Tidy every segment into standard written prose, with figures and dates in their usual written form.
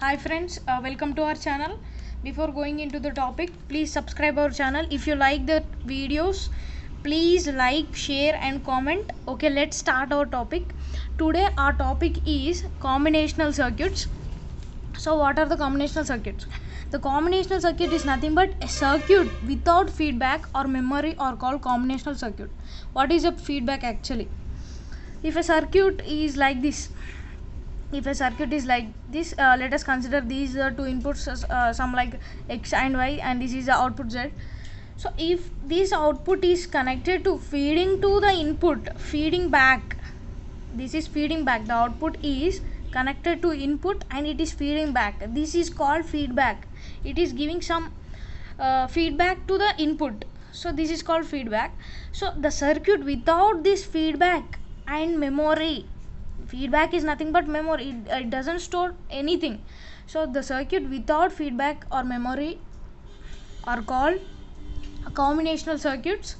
Hi friends, welcome to our channel. Before going into the topic, please subscribe our channel. If you like the videos, please like, share and comment. Okay, let's start our topic. Today our topic is combinational circuits. So what are the combinational circuits? The combinational circuit is nothing but a circuit without feedback or memory or called combinational circuit. What is a feedback actually? If a circuit is like this, let us consider these two inputs as some like x and y, and this is the output z. So if this output is connected to feeding to the input, feeding back, this is feeding back, the output is connected to input and it is feeding back, this is called feedback. It is giving some feedback to the input, so this is called feedback. So the circuit without this feedback and memory, feedback is nothing but memory, it doesn't store anything. So the circuit without feedback or memory are called combinational circuits.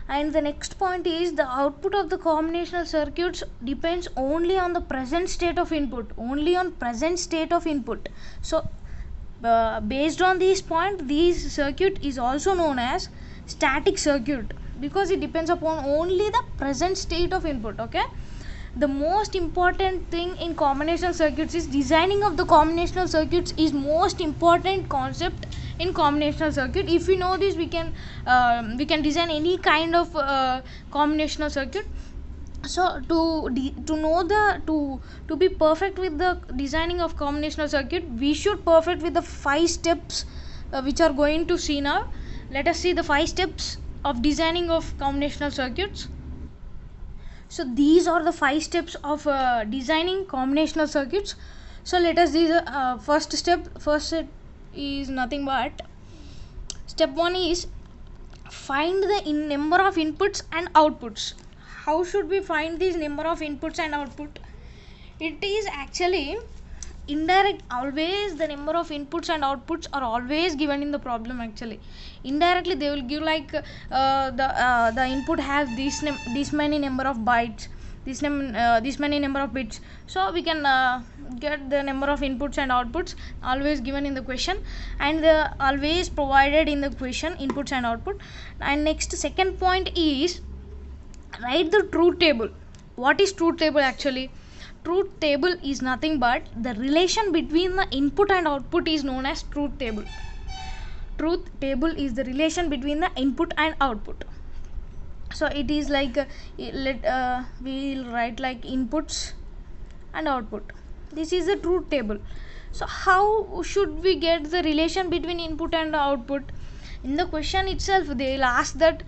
And the next point is the output of the combinational circuits depends only on the present state of input, So based on this point, this circuit is also known as static circuit because it depends upon only the present state of input. Okay, the most important thing in combinational circuits is designing of the combinational circuits is most important concept in combinational circuit. If we know this, we can design any kind of combinational circuit. So to be perfect with the designing of combinational circuit, we should perfect with the 5 steps which are going to see now. Let us see the 5 steps of designing of combinational circuits. So these are the 5 steps of designing combinational circuits. So let us see the first step is nothing but step 1 is find the number of inputs and outputs. How should we find this number of inputs and output? It is actually indirect. Always the number of inputs and outputs are always given in the problem. Actually indirectly they will give like the input has this many number of bytes, this many number of bits, so we can get the number of inputs and outputs always given in the question, and always provided in the question, inputs and output. And next, second point is write the truth table. What is truth table actually? Truth table is nothing but the relation between the input and output is known as truth table. Truth table is the relation between the input and output. So it is like we'll write like inputs and output. This is the truth table. So how should we get the relation between input and output? In the question itself they will ask that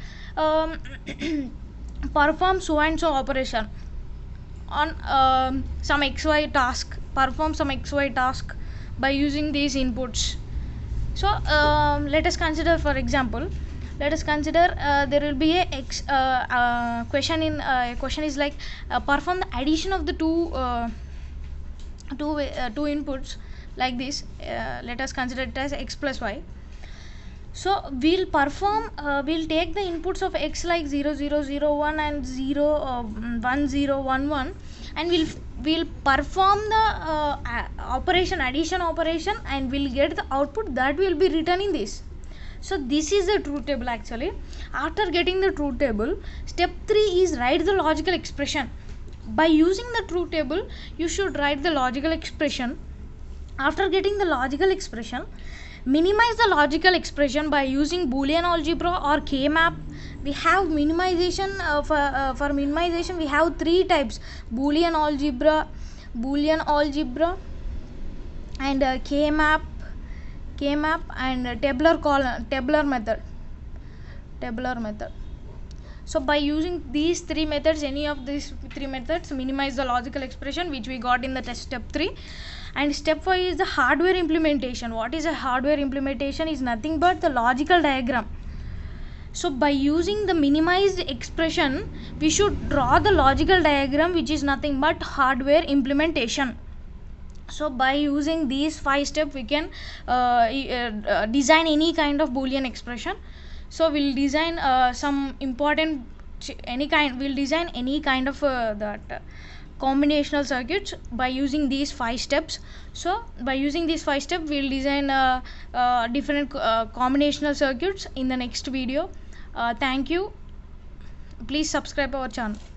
perform so and so operation on some xy task, perform some xy task by using these inputs. So let us consider, for example, there will be a question in question is like perform the addition of the two inputs like this. Let us consider it as x plus y. So we'll take the inputs of x like 0 0 0 1 and 0 1 0 1 1, and we'll perform the addition operation, and we'll get the output that will be written in this. So this is the truth table actually. After getting the truth table, step 3 is write the logical expression. By using the truth table, you should write the logical expression. After getting the logical expression, minimize the logical expression by using Boolean algebra or K-map. We have minimization for minimization we have 3 types: Boolean algebra, and K-map and tabular method. So by using these 3 methods, any of these 3 methods, minimize the logical expression which we got in the test step 3. And step 5 is the hardware implementation. What is a hardware implementation? Is nothing but the logical diagram. So by using the minimized expression, we should draw the logical diagram which is nothing but hardware implementation. So by using these 5 steps, we can design any kind of Boolean expression. So we'll design we'll design any kind of that combinational circuits by using these 5 steps. So by using these 5 steps, we'll design different combinational circuits in the next video. Thank you. Please subscribe our channel.